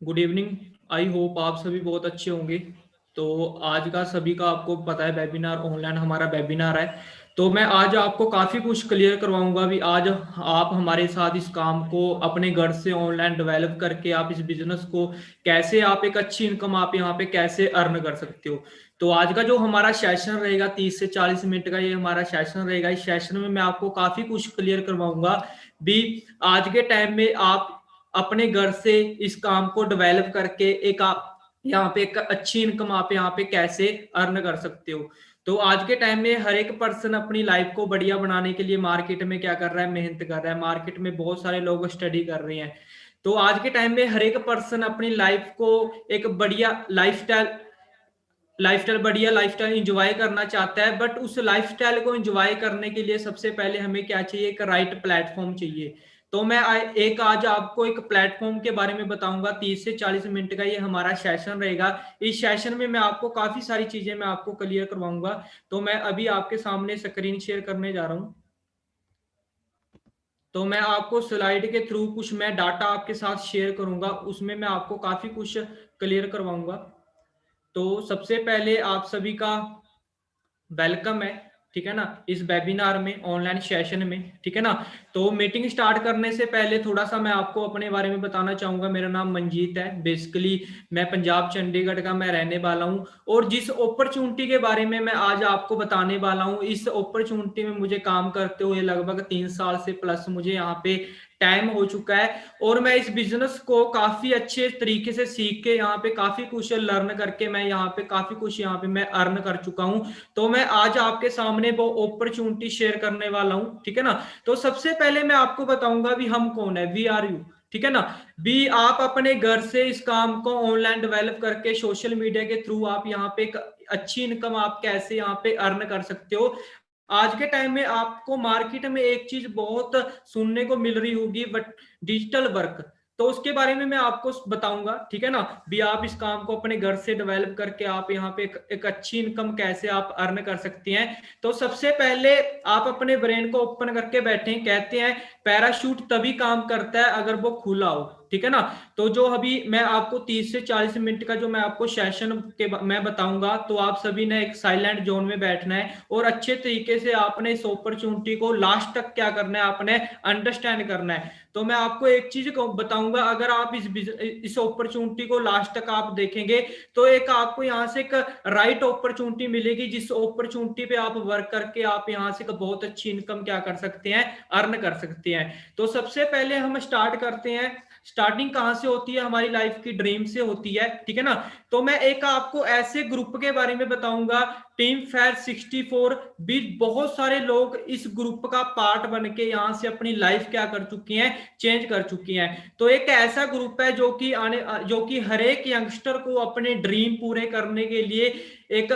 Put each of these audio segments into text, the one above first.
Good evening. I hope आप सभी बहुत अच्छे होंगे। तो आज का सभी का आपको पता है वेबिनार ऑनलाइन हमारा वेबिनार है। तो मैं आज आपको काफ़ी कुछ क्लियर करवाऊंगा भी। आज आप हमारे साथ इस काम को अपने घर से ऑनलाइन डेवलप करके आप इस बिजनेस को कैसे आप एक अच्छी इनकम आप यहाँ पे कैसे अर्न कर सकते हो। तो आज का जो हमारा सेशन रहेगा 30 से 40 मिनट का ये हमारा सेशन रहेगा। इस सेशन में मैं आपको काफ़ी कुछ क्लियर करवाऊंगा भी। आज के टाइम में आप अपने घर से इस काम को डेवलप करके एक आप यहाँ पे एक अच्छी इनकम आप यहाँ पे कैसे अर्न कर सकते हो। तो आज के टाइम में हर एक पर्सन अपनी लाइफ को बढ़िया बनाने के लिए मार्केट में क्या कर रहा है, मेहनत कर रहा है। मार्केट में बहुत सारे लोग स्टडी कर रहे हैं। तो आज के टाइम में हर एक पर्सन अपनी लाइफ को एक बढ़िया लाइफस्टाइल लाइफस्टाइल बढ़िया लाइफस्टाइल इंजॉय करना चाहता है। बट उस लाइफस्टाइल को इंजॉय करने के लिए सबसे पहले हमें क्या चाहिए, एक राइट प्लेटफॉर्म चाहिए। तो मैं एक आज आपको एक प्लेटफॉर्म के बारे में बताऊंगा। 30 से 40 मिनट का ये हमारा सेशन रहेगा। इस सेशन में मैं आपको काफी सारी चीजें मैं आपको क्लियर करवाऊंगा। तो मैं अभी आपके सामने स्क्रीन शेयर करने जा रहा हूँ। तो मैं आपको स्लाइड के थ्रू कुछ मैं डाटा आपके साथ शेयर करूंगा, उसमें मैं आपको काफी कुछ क्लियर करवाऊंगा। तो सबसे पहले आप सभी का वेलकम है, ठीक है ना, इस वेबिनार में ऑनलाइन सेशन में, ठीक है ना। तो मीटिंग स्टार्ट करने से पहले थोड़ा सा मैं आपको अपने बारे में बताना चाहूंगा। मेरा नाम मंजीत है। बेसिकली मैं पंजाब चंडीगढ़ का मैं रहने वाला हूं। और जिस अपॉर्चुनिटी के बारे में मैं आज आपको बताने वाला हूं, इस अपॉर्चुनिटी में मुझे काम करते हुए लगभग 3 साल से प्लस मुझे यहाँ पे टाइम हो चुका है। और मैं इस बिजनेस को काफी अच्छे तरीके से सीख के यहाँ पे काफी कुछ लर्न करके मैं यहाँ पे काफी कुछ यहाँ पे मैं अर्न कर चुका हूँ। तो मैं आज आपके सामने वो अपॉर्चुनिटी शेयर करने वाला हूं, ठीक है ना। तो सबसे पहले मैं आपको बताऊंगा भी हम कौन है, वी आर यू, ठीक है ना। भी आप अपने घर से इस काम को ऑनलाइन डेवलप करके सोशल मीडिया के थ्रू आप यहाँ पे एक अच्छी इनकम आप कैसे यहाँ पे अर्न कर सकते हो। आज के टाइम में आपको मार्केट में एक चीज बहुत सुनने को मिल रही होगी, बट डिजिटल वर्क। तो उसके बारे में मैं आपको बताऊंगा, ठीक है ना। भी आप इस काम को अपने घर से डेवलप करके आप यहाँ पे एक अच्छी इनकम कैसे आप अर्न कर सकती हैं। तो सबसे पहले आप अपने ब्रेन को ओपन करके बैठे। कहते हैं पैराशूट तभी काम करता है अगर वो खुला हो, ठीक है ना। तो जो अभी मैं आपको 30 से 40 मिनट का जो मैं आपको सेशन के मैं बताऊंगा, तो आप सभी ने एक साइलेंट जोन में बैठना है और अच्छे तरीके से आपने इस अपॉर्चुनिटी को लास्ट तक क्या करना है, आपने अंडरस्टैंड करना है। तो मैं आपको एक चीज बताऊंगा, अगर आप इस अपॉर्चुनिटी को लास्ट तक आप देखेंगे तो एक आपको यहाँ से एक राइट अपॉर्चुनिटी मिलेगी, जिस अपॉर्चुनिटी पे आप वर्क करके आप यहाँ से बहुत अच्छी इनकम क्या कर सकते हैं, अर्न कर सकते हैं। तो सबसे पहले हम स्टार्ट करते हैं। स्टार्टिंग कहां से होती है, हमारी लाइफ की ड्रीम से होती है, ठीक है ना। तो मैं एक आपको ऐसे ग्रुप के बारे में बताऊंगा, टीम फेयर 64 भी। बहुत सारे लोग इस ग्रुप का पार्ट बन के यहाँ से अपनी लाइफ क्या कर चुकी हैं, चेंज कर चुकी हैं। तो एक ऐसा ग्रुप है जो कि हर एक यंगस्टर को अपने ड्रीम पूरे करने के लिए एक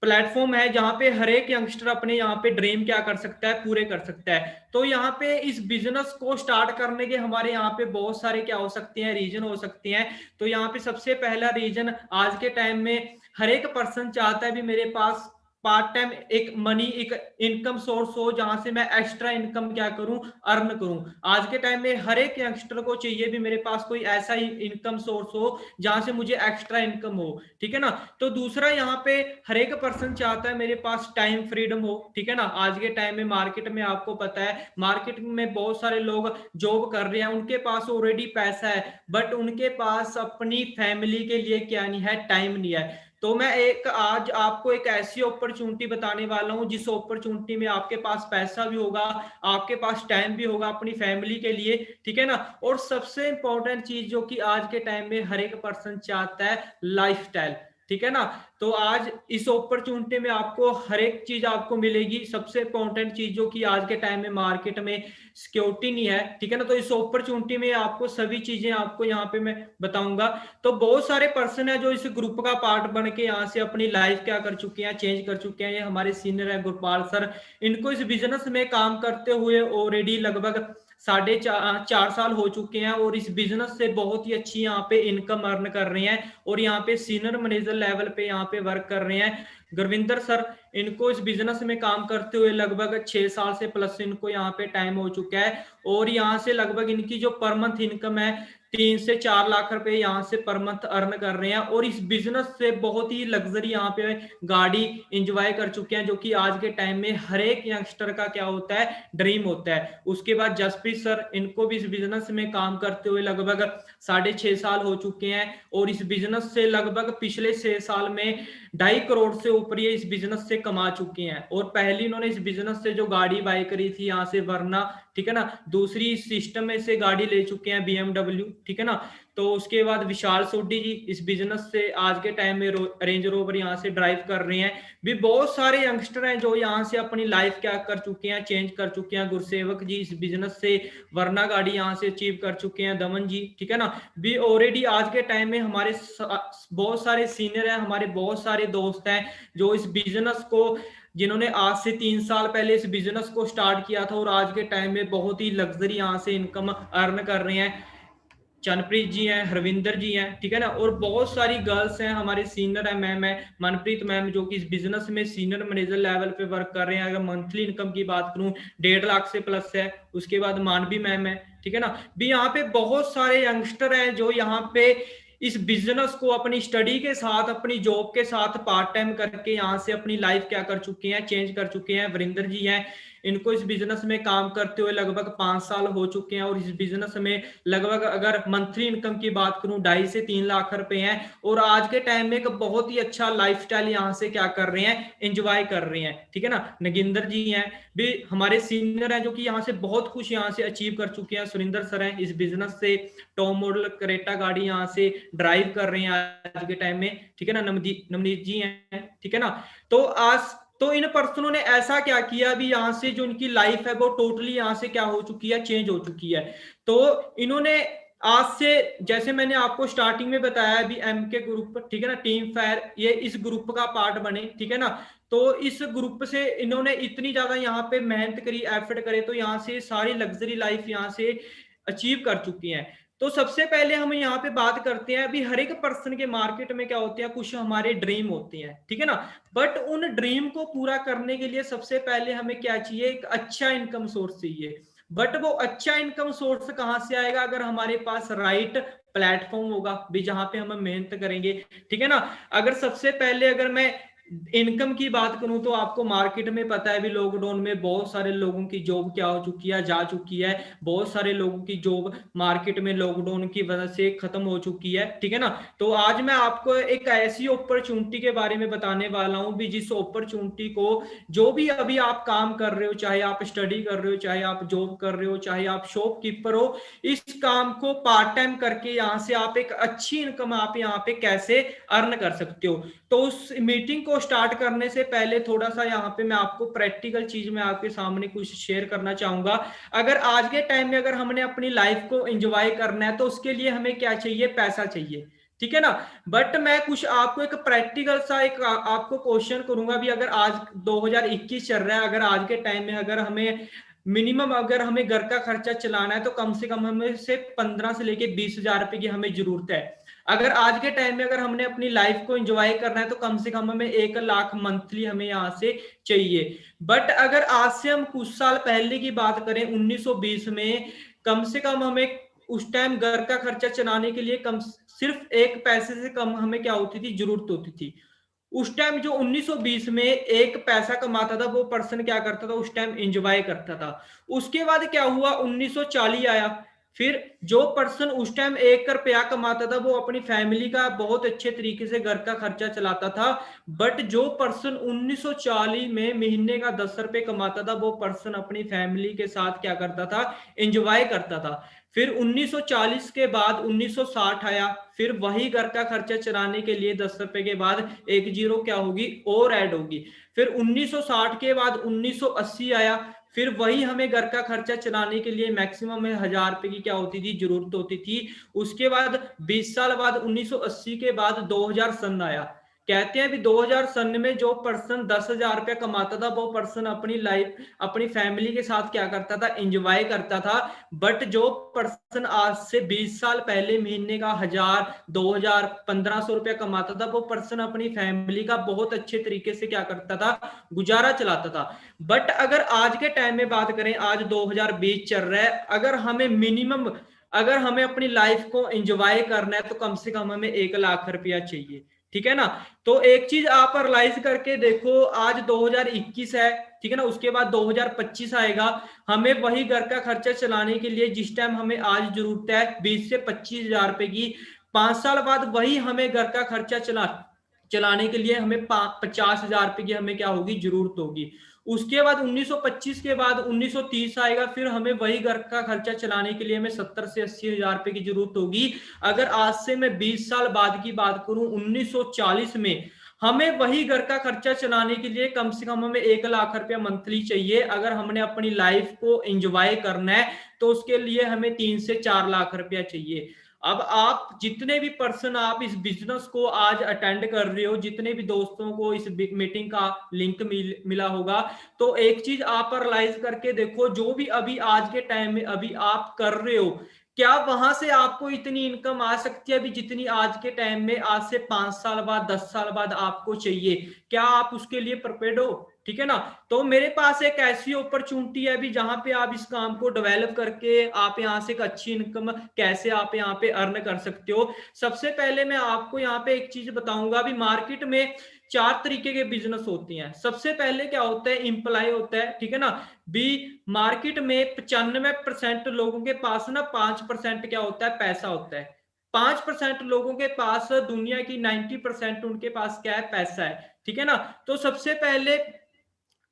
प्लेटफॉर्म है, जहां पे हर एक यंगस्टर अपने यहाँ पे ड्रीम क्या कर सकता है, पूरे कर सकता है। तो यहाँ पे इस बिजनेस को स्टार्ट करने के हमारे यहाँ पे बहुत सारे क्या हो सकते हैं, रीजन हो सकते हैं। तो यहाँ पे सबसे पहला रीजन, आज के टाइम में हर एक पर्सन चाहता है भी मेरे पास पार्ट टाइम एक मनी एक इनकम सोर्स हो, जहां से मैं एक्स्ट्रा इनकम क्या करूं, अर्न करूं। आज के टाइम में हर एक यंगस्टर को चाहिए भी मेरे पास कोई ऐसा ही इनकम सोर्स हो जहां से मुझे एक्स्ट्रा इनकम हो, ठीक है ना। तो दूसरा यहाँ पे हर एक पर्सन चाहता है मेरे पास टाइम फ्रीडम हो, ठीक है ना। आज के टाइम में मार्केट में आपको पता है, मार्केट में बहुत सारे लोग जॉब कर रहे हैं, उनके पास ऑलरेडी पैसा है, बट उनके पास अपनी फैमिली के लिए क्या नहीं है, टाइम नहीं है। तो मैं एक आज आपको एक ऐसी अपॉर्चुनिटी बताने वाला हूं, जिस अपॉर्चुनिटी में आपके पास पैसा भी होगा, आपके पास टाइम भी होगा अपनी फैमिली के लिए, ठीक है ना। और सबसे इंपॉर्टेंट चीज जो कि आज के टाइम में हर एक पर्सन चाहता है, लाइफस्टाइल, ठीक है ना। तो आज इस अपॉर्चुनिटी में आपको हर एक चीज आपको मिलेगी। सबसे इंपॉर्टेंट चीज जो कि आज के टाइम में मार्केट में सिक्योरिटी नहीं है, ठीक है ना। तो इस अपॉर्चुनिटी में आपको सभी चीजें आपको यहाँ पे मैं बताऊंगा। तो बहुत सारे पर्सन है जो इस ग्रुप का पार्ट बन के यहाँ से अपनी लाइफ क्या कर चुके हैं, चेंज कर चुके हैं। ये हमारे सीनियर है गुरपाल सर, इनको इस बिजनेस में काम करते हुए ऑलरेडी लगभग 4.5 साल हो चुके हैं, और इस बिजनेस से बहुत ही अच्छी यहाँ पे इनकम अर्न कर रहे हैं, और यहाँ पे सीनियर मैनेजर लेवल पे यहाँ पे वर्क कर रहे हैं। गुरविंदर सर, इनको इस बिजनेस में काम करते हुए लगभग 6 साल से प्लस इनको यहाँ पे टाइम हो चुका है, और यहाँ से लगभग इनकी जो पर मंथ इनकम है 3 से 4 लाख रुपए यहाँ से पर मंथ अर्न कर रहे हैं, और इस बिजनेस से बहुत ही लग्जरी यहाँ पे गाड़ी इंजॉय कर चुके हैं, जो कि आज के टाइम में हर एक यंगस्टर का क्या होता है, ड्रीम होता है। उसके बाद जसप्रीत सर, इनको भी इस बिजनेस में काम करते हुए लगभग 6.5 साल हो चुके हैं, और इस बिजनेस से लगभग पिछले 6 साल में 2.5 करोड़ से ऊपर ये इस बिजनेस से कमा चुके हैं। और पहली इन्होंने इस बिजनेस से जो गाड़ी बाय करी थी यहाँ से वरना, ठीक है ना, दूसरी सिस्टम में से गाड़ी ले चुके हैं BMW, ठीक है ना। तो उसके बाद विशाल सोढी जी इस बिजनेस से आज के टाइम में रेंज रोवर यहाँ से ड्राइव कर रहे हैं। भी बहुत सारे यंगस्टर हैं जो यहाँ से अपनी लाइफ क्या कर चुके हैं, चेंज कर चुके हैं। गुरसेवक जी इस बिजनेस से वरना गाड़ी यहाँ से अचीव कर चुके हैं। दमन जी, ठीक है ना, भी ऑलरेडी आज के टाइम में हमारे बहुत सारे सीनियर हैं, हमारे बहुत सारे दोस्त हैं जो इस बिजनेस को, जिन्होंने आज से 3 साल पहले इस बिजनेस को स्टार्ट किया था और आज के टाइम में बहुत ही लग्जरी यहाँ से इनकम अर्न कर रहे हैं। चनप्रीत जी हैं, हरविंदर जी हैं, ठीक है ना, और बहुत सारी गर्ल्स हैं हमारे सीनियर है। मैम है मनप्रीत मैम, जो कि इस बिजनेस में सीनियर मैनेजर लेवल पे वर्क कर रहे हैं। अगर मंथली इनकम की बात करूं 1.5 लाख से प्लस है। उसके बाद मानवी मैम है, ठीक है ना। भी यहाँ पे बहुत सारे यंगस्टर हैं जो यहाँ पे इस बिजनेस को अपनी स्टडी के साथ, अपनी जॉब के साथ पार्ट टाइम करके यहाँ से अपनी लाइफ क्या कर चुके हैं, चेंज कर चुके हैं। वरिंदर जी हैं, इनको इस बिजनेस में काम करते हुए लगभग 5 साल हो चुके हैं, और इस बिजनेस में लगभग अगर मंथली इनकम की बात करूं 2.5 से 3 लाख रुपए हैं, और आज के टाइम में एक बहुत ही अच्छा लाइफस्टाइल यहाँ से क्या कर रहे हैं, एंजॉय कर रहे हैं, ठीक है ना। नगिंदर जी हैं, भी हमारे सीनियर हैं जो कि यहाँ से बहुत कुछ यहाँ से अचीव कर चुके हैं। सुरिंदर सर हैं, इस बिजनेस से टॉप मॉडल क्रेटा गाड़ी यहाँ से ड्राइव कर रहे हैं आज के टाइम में, ठीक है ना। नवनीत जी हैं, ठीक है ना। तो आज तो इन पर्सनों ने ऐसा क्या किया, अभी यहाँ से जो इनकी लाइफ है वो टोटली यहाँ से क्या हो चुकी है, चेंज हो चुकी है। तो इन्होंने आज से, जैसे मैंने आपको स्टार्टिंग में बताया अभी के ग्रुप, ठीक है ना, टीम फायर, ये इस ग्रुप का पार्ट बने, ठीक है ना। तो इस ग्रुप से इन्होंने इतनी ज्यादा यहाँ पे मेहनत करी, एफर्ट करे, तो यहाँ से सारी लग्जरी लाइफ यहाँ से अचीव कर चुकी हैं। तो सबसे पहले हम यहाँ पे बात करते हैं, अभी हर एक पर्सन के मार्केट में क्या होते हैं, कुछ हमारे ड्रीम होते हैं, ठीक है ना। बट उन ड्रीम को पूरा करने के लिए सबसे पहले हमें क्या चाहिए, एक अच्छा इनकम सोर्स चाहिए। बट वो अच्छा इनकम सोर्स कहाँ से आएगा, अगर हमारे पास राइट प्लेटफॉर्म होगा भी, जहां पे हम मेहनत करेंगे, ठीक है ना। अगर सबसे पहले अगर मैं इनकम की बात करूं तो आपको मार्केट में पता है भी, लॉकडाउन में बहुत सारे लोगों की जॉब क्या हो चुकी है, जा चुकी है। बहुत सारे लोगों की जॉब मार्केट में लॉकडाउन की वजह से खत्म हो चुकी है, ठीक है ना। तो आज मैं आपको एक ऐसी अपॉर्चुनिटी के बारे में बताने वाला हूं भी, जिस अपॉर्चुनिटी को जो भी अभी आप काम कर रहे हो, चाहे आप स्टडी कर रहे हो, चाहे आप जॉब कर रहे हो, चाहे आप शॉपकीपर हो, इस काम को पार्ट टाइम करके यहाँ से आप एक अच्छी इनकम आप यहाँ पे कैसे अर्न कर सकते हो। तो उस मीटिंग को स्टार्ट करने से पहले थोड़ा सा यहाँ पे मैं आपको प्रैक्टिकल चीज में आपके सामने कुछ शेयर करना चाहूंगा। अगर आज के टाइम में अगर हमने अपनी लाइफ को एंजॉय करना है तो उसके लिए हमें क्या चाहिए, पैसा चाहिए, ठीक है ना। बट मैं कुछ आपको एक प्रैक्टिकल सा एक आपको क्वेश्चन करूंगा भी, अगर आज 2021 चल रहा है, अगर आज के टाइम में अगर हमें मिनिमम अगर हमें घर का खर्चा चलाना है तो कम से कम हमें से 15 से लेके 20,000 रुपए की हमें जरूरत है। अगर आज के टाइम में अगर हमने अपनी लाइफ को एंजॉय करना है तो कम से कम हमें 1 लाख मंथली हमें यहाँ से चाहिए। बट अगर आज से हम कुछ साल पहले की बात करें 1920 में, कम से कम हमें उस टाइम घर का खर्चा चलाने के लिए कम सिर्फ 1 पैसे से कम हमें क्या होती थी, जरूरत होती थी। उस टाइम जो 1920 में 1 पैसा कमाता था वो पर्सन क्या करता था, उस टाइम एंजॉय करता था। उसके बाद क्या हुआ, 1940 आया, फिर जो पर्सन उस टाइम 1 रुपया कमाता था वो अपनी फैमिली का बहुत अच्छे तरीके से घर का खर्चा चलाता था। बट जो पर्सन 1940 में महीने का 10 रुपए कमाता था वो पर्सन अपनी फैमिली के साथ क्या करता था, एंजॉय करता था। फिर 1940 के बाद 1960 आया, फिर वही घर का खर्चा चलाने के लिए 10 रुपए के बाद एक जीरो क्या होगी, और ऐड होगी। फिर 1960 के बाद 1980 आया, फिर वही हमें घर का खर्चा चलाने के लिए मैक्सिमम 1000 रुपए की क्या होती थी, जरूरत होती थी। उसके बाद 20 साल बाद 1980 के बाद 2000 सन आया, कहते हैं भी 2000 में जो पर्सन 10,000 रुपया कमाता था वो पर्सन अपनी लाइफ अपनी फैमिली के साथ क्या करता था, एंजॉय करता था। बट जो पर्सन आज से 20 साल पहले महीने का 1000, 2000, 1500 रुपया कमाता था, वो पर्सन अपनी फैमिली का बहुत अच्छे तरीके से क्या करता था, गुजारा चलाता था। बट अगर आज के टाइम में बात करें, आज 2020 चल रहा है, अगर हमें अपनी लाइफ को एंजॉय करना है तो कम से कम हमें 1 लाख रुपया चाहिए, ठीक है ना। तो एक चीज आप रियलाइज करके देखो, आज 2021 है, ठीक है ना, उसके बाद 2025 आएगा, हमें वही घर का खर्चा चलाने के लिए जिस टाइम हमें आज जरूरत है 20 से 25 हजार रुपए की, 5 साल बाद वही हमें घर का खर्चा चलाने के लिए हमें 50 हजार रुपए की हमें क्या होगी, जरूरत होगी। उसके बाद 1925 के बाद 1930 आएगा, फिर हमें वही घर का खर्चा चलाने के लिए हमें 70 से 80 हजार रुपए की जरूरत होगी। अगर आज से मैं 20 साल बाद की बात करूं, 1940 में हमें वही घर का खर्चा चलाने के लिए कम से कम हमें 1 लाख रुपया मंथली चाहिए। अगर हमने अपनी लाइफ को एंजॉय करना है तो उसके लिए हमें 3 से 4 लाख रुपया चाहिए। अब आप जितने भी पर्सन आप इस बिजनेस को आज अटेंड कर रहे हो, जितने भी दोस्तों को इस मीटिंग का लिंक मिला होगा, तो एक चीज आप रियलाइज करके देखो, जो भी अभी आज के टाइम में अभी आप कर रहे हो, क्या वहां से आपको इतनी इनकम आ सकती है अभी जितनी आज के टाइम में, आज से 5 साल बाद 10 साल बाद आपको चाहिए? क्या आप उसके लिए प्रिपेयर्ड हो? ठीक है ना। तो मेरे पास एक ऐसी अपॉर्चुनिटी है अभी जहां पे आप इस काम को डेवलप करके आप यहां से एक अच्छी इनकम कैसे आप यहां पे अर्न कर सकते हो। सबसे पहले मैं आपको यहाँ पे एक चीज बताऊंगा, अभी मार्केट में 4 तरीके के बिजनेस होती हैं। सबसे पहले क्या होता है, एम्प्लॉय होता है, ठीक है ना। बी मार्केट में 95% लोगों के पास ना 5% क्या होता है, पैसा होता है। 5% लोगों के पास दुनिया की 90% उनके पास क्या है, पैसा है, ठीक है ना। तो सबसे पहले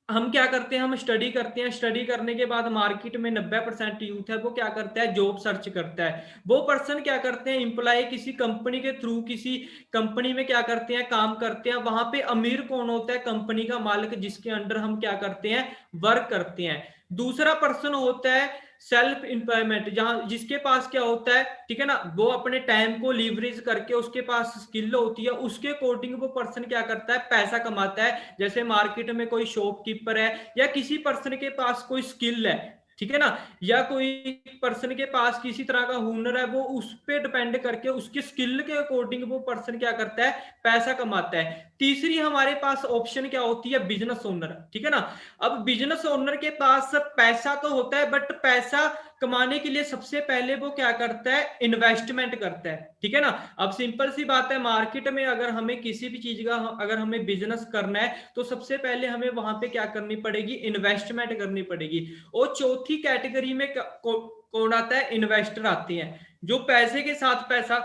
हम क्या करते हैं, हम स्टडी करते हैं। स्टडी करने के बाद मार्केट में 90% यूथ है, वो क्या करता है, जॉब सर्च करता है। वो पर्सन क्या करते हैं, एम्प्लॉय किसी कंपनी के थ्रू किसी कंपनी में क्या करते हैं, काम करते हैं। वहां पे अमीर कौन होता है, कंपनी का मालिक, जिसके अंडर हम क्या करते हैं, वर्क करते हैं। दूसरा पर्सन होता है सेल्फ एम्प्लॉयमेंट, जहां जिसके पास क्या होता है, ठीक है ना, वो अपने टाइम को लीवरेज करके, उसके पास स्किल होती है, उसके अकॉर्डिंग वो पर्सन क्या करता है, पैसा कमाता है। जैसे मार्केट में कोई शॉपकीपर है या किसी पर्सन के पास कोई स्किल है, ठीक है ना, या कोई पर्सन के पास किसी तरह का हुनर है, वो उस पर डिपेंड करके उसके स्किल के अकॉर्डिंग वो पर्सन क्या करता है, पैसा कमाता है। तीसरी हमारे पास ऑप्शन क्या होती है, बिजनेस ओनर, ठीक है ना। अब बिजनेस ओनर के पास पैसा तो होता है, बट पैसा कमाने के लिए सबसे पहले वो क्या करता है, इन्वेस्टमेंट करता है, ठीक है ना। अब सिंपल सी बात है, मार्केट में अगर हमें किसी भी चीज का अगर हमें बिजनेस करना है तो सबसे पहले हमें वहां पे क्या करनी पड़ेगी, इन्वेस्टमेंट करनी पड़ेगी। और चौथी कैटेगरी में कौन आता है, इन्वेस्टर आते हैं, जो पैसे के साथ पैसा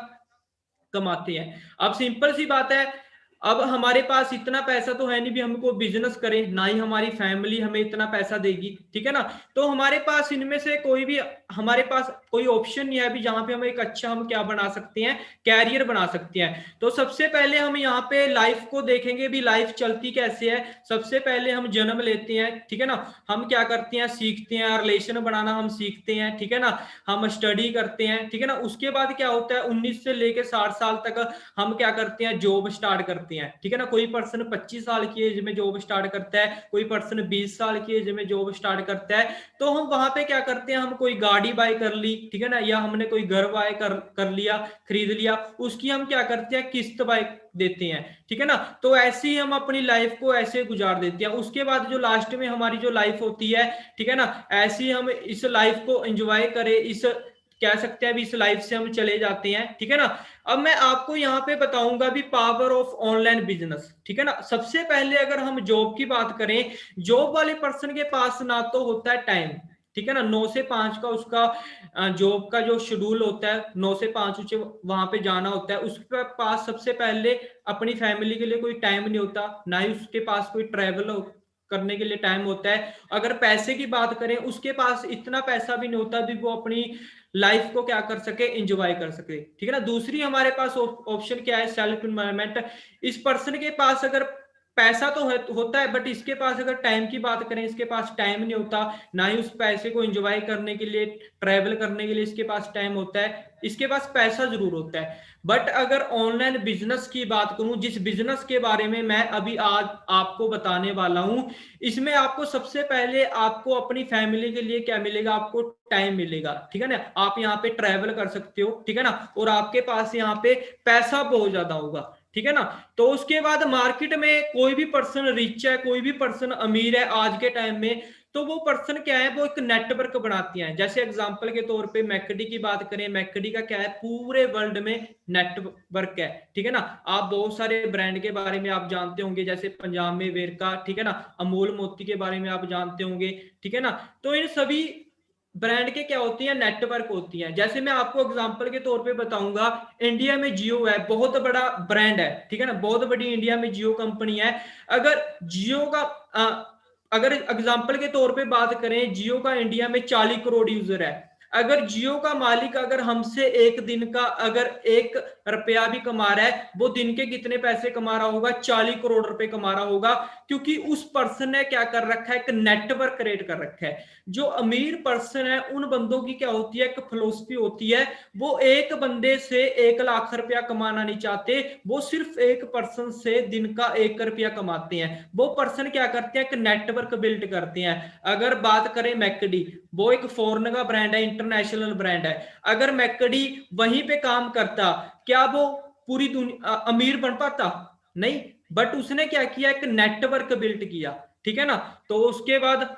कमाते हैं। अब सिंपल सी बात है, अब हमारे पास इतना पैसा तो है नहीं भी हमको बिजनेस करें, ना ही हमारी फैमिली हमें इतना पैसा देगी, ठीक है ना। तो हमारे पास इनमें से कोई भी हमारे पास कोई ऑप्शन नहीं है अभी जहां पे हम एक अच्छा हम क्या बना सकते हैं, कैरियर बना सकते हैं। तो सबसे पहले हम यहाँ पे लाइफ को देखेंगे भी, लाइफ चलती कैसे है। सबसे पहले हम जन्म लेते हैं, ठीक है ना, हम क्या करते हैं, सीखते हैं, रिलेशन बनाना हम सीखते हैं, ठीक है ना, हम स्टडी करते हैं, ठीक है ना। उसके बाद क्या होता है, 19 से लेकर 60 साल तक हम क्या करते हैं, जॉब स्टार्ट करते हैं, ठीक है ना। कोई पर्सन 25 साल की एज में जॉब स्टार्ट करता है, कोई पर्सन 20 साल की एज में जॉब स्टार्ट करता है। तो हम वहां पे क्या करते हैं, हम कोई गाड़ी बाय कर ली, ठीक है ना, या हमने कोई घर बाय कर लिया, खरीद लिया, उसकी हम क्या करते हैं, किस्त बाय देते हैं, ठीक है ना। तो ऐसे ही हम अपनी लाइफ को ऐसे गुजार देते हैं। उसके बाद जो लास्ट में हमारी जो लाइफ होती है, ठीक है ना, ऐसे ही हम इस लाइफ को एंजॉय करें, इस कह सकते हैं अभी इस लाइफ से हम चले जाते हैं, ठीक है ना। अब मैं आपको यहाँ पे बताऊंगा भी पावर ऑफ ऑनलाइन बिजनेस, ठीक है ना। सबसे पहले अगर हम जॉब की बात करें, जॉब वाले पर्सन के पास ना तो होता है टाइम, ठीक है ना, 9 से 5 का उसका जॉब का जो शेड्यूल होता है, 9 से 5 उसे वहां पे जाना होता है। उसके पास सबसे पहले अपनी फैमिली के लिए कोई टाइम नहीं होता, ना ही उसके पास कोई ट्रैवल करने के लिए टाइम होता है। अगर पैसे की बात करें, उसके पास इतना पैसा भी नहीं होता भी वो अपनी लाइफ को क्या कर सके, एंजॉय कर सके, ठीक है ना। दूसरी हमारे पास ऑप्शन क्या है, सेल्फ एम्प्लॉयमेंट। इस पर्सन के पास अगर पैसा तो होता है, बट इसके पास अगर टाइम की बात करें, इसके पास टाइम नहीं होता, ना ही उस पैसे को एंजॉय करने के लिए, ट्रैवल करने के लिए इसके पास टाइम होता है। इसके पास पैसा जरूर होता है। बट अगर ऑनलाइन बिजनेस की बात करूं, जिस बिजनेस के बारे में मैं अभी आज आपको बताने वाला हूं, इसमें आपको सबसे पहले आपको अपनी फैमिली के लिए क्या मिलेगा, आपको टाइम मिलेगा, ठीक है ना। आप यहाँ पे ट्रैवल कर सकते हो, ठीक है ना, और आपके पास यहाँ पे पैसा बहुत ज्यादा होगा, ठीक है ना। तो उसके बाद मार्केट में कोई भी पर्सन रिच है, कोई भी पर्सन अमीर है आज के टाइम में, तो वो पर्सन क्या है, वो एक नेटवर्क बनाती हैं। जैसे एग्जांपल के तौर पे मैकडी की बात करें, मैकडी का क्या है, पूरे वर्ल्ड में नेटवर्क है, ठीक है ना। आप बहुत सारे ब्रांड के बारे में आप जानते होंगे, जैसे पंजाब में वेरका, ठीक है ना, अमूल मोती के बारे में आप जानते होंगे, ठीक है ना। तो इन सभी ब्रांड के क्या होती है, नेटवर्क होती हैं। जैसे मैं आपको एग्जांपल के तौर पे बताऊंगा, इंडिया में जियो है, बहुत बड़ा ब्रांड है, ठीक है ना, बहुत बड़ी इंडिया में जियो कंपनी है। अगर जियो का अगर एग्जांपल के तौर पे बात करें, जियो का इंडिया में 40 करोड़ यूजर है। अगर जियो का मालिक अगर हमसे एक दिन का अगर 1 रुपया भी कमा रहा है, वो दिन के कितने पैसे कमा रहा होगा, 40 करोड़ रुपए कमा रहा होगा, क्योंकि उस पर्सन ने क्या कर रखा है, एक नेटवर्क क्रिएट कर रखा है। जो अमीर पर्सन है, उन बंदों की क्या होती है, एक फिलोसफी होती है, वो एक बंदे से 1 लाख रुपया कमाना नहीं चाहते, वो सिर्फ एक पर्सन से दिन का 1 रुपया कमाते हैं। वो पर्सन क्या करते हैं, एक नेटवर्क बिल्ड करते हैं। अगर बात करें मैकडी, वो एक फॉरेन का ब्रांड है, इंटरनेशनल ब्रांड है। अगर मैकडी वहीं पे काम करता, क्या वो पूरी दुनिया अमीर बन पाता? नहीं। बट उसने क्या किया, एक नेटवर्क बिल्ड किया, ठीक है ना। तो उसके बाद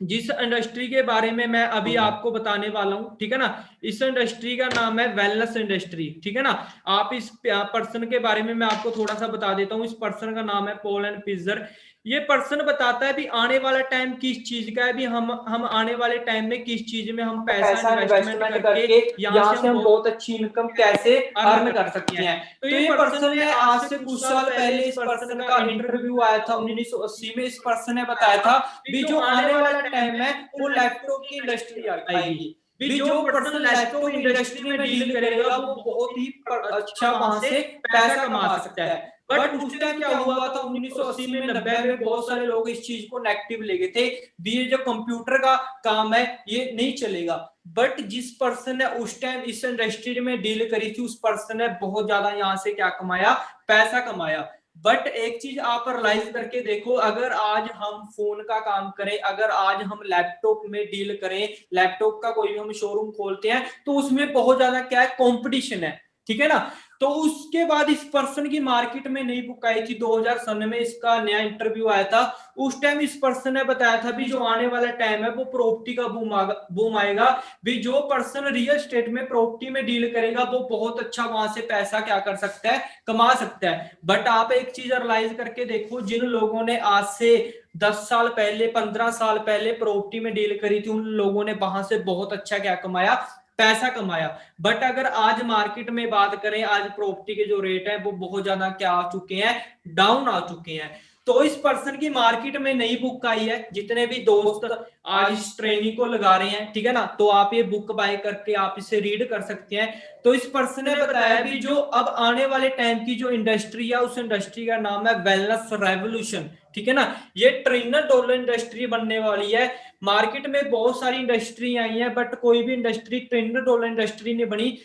जिस इंडस्ट्री के बारे में मैं अभी आपको बताने वाला हूं, ठीक है ना, इस इंडस्ट्री का नाम है वेलनेस इंडस्ट्री, ठीक है ना। आप इस पर्सन के बारे में मैं आपको थोड़ा सा बता देता हूं। इस पर्सन का नाम है पॉल एंड पिजर। ये पर्सन बताता है भी आने वाला टाइम किस चीज का है, भी हम आने वाले टाइम में किस चीज में हम पैसा इन्वेस्टमेंट करके यहाँ से हम बहुत अच्छी इनकम कैसे अर्न कर सकते हैं। तो ये पर्सन ने आज से कुछ साल पहले, इस पर्सन का इंटरव्यू आया था 1980 में। इस पर्सन ने बताया था भी जो आने वाला टाइम है वो लैपटॉप की इंडस्ट्री आएगी, भी जो पर्सन लैपटॉप इंडस्ट्री में डील करेगा वो बहुत ही अच्छा वहां से पैसा कमा सकता है। बट उस टाइम क्या हुआ था 1980 में 90 में, बहुत सारे लोग इस चीज को नेगेटिव ले गए थे, भी ये जो कंप्यूटर का काम है ये नहीं चलेगा। बट जिस पर्सन ने उस टाइम इस इंडस्ट्री में डील करी थी, उस पर्सन ने बहुत ज्यादा यहाँ से क्या कमाया, पैसा कमाया। बट एक चीज आप रियलाइज करके देखो, अगर आज हम फोन का काम करें, अगर आज हम लैपटॉप में डील करें, लैपटॉप का कोई भी हम शोरूम खोलते हैं, तो उसमें बहुत ज्यादा क्या है, कंपटीशन है, ठीक है ना। तो उसके बाद इस पर्सन की मार्केट में नई बुक आई थी 2000 में, इसका नया इंटरव्यू आया था। उस टाइम इस पर्सन ने बताया था भी जो आने वाला टाइम है वो प्रॉपर्टी का बूम आएगा, भी जो पर्सन रियल एस्टेट में प्रॉपर्टी में डील करेगा वो बहुत अच्छा वहां से पैसा क्या कर सकता है, कमा सकता है। बट आप एक चीज रियलाइज करके देखो, जिन लोगों ने आज से 10 साल पहले, 15 साल पहले प्रॉपर्टी में डील करी थी, उन लोगों ने वहां से बहुत अच्छा क्या कमाया, पैसा कमाया। बट अगर आज मार्केट में बात करें, आज प्रॉपर्टी के जो रेट है वो बहुत ज्यादा क्या आ चुके हैं, डाउन आ चुके हैं। तो इस पर्सन की मार्केट में नई बुक आई है, जितने भी दोस्त आज इस ट्रेनिंग को लगा रहे हैं, ठीक है ना, तो आप ये बुक बाय करके आप इसे रीड कर सकते हैं। तो इस पर्सन ने बताया भी जो अब आने वाले टाइम की जो इंडस्ट्री है, उस इंडस्ट्री का नाम है वेलनेस रेवोल्यूशन, ठीक है ना। ये $1 ट्रिलियन इंडस्ट्री बनने वाली है। मार्केट में बहुत सारी इंडस्ट्री आई है, बट कोई भी इंडस्ट्री $1 ट्रिलियन इंडस्ट्री नहीं बनी,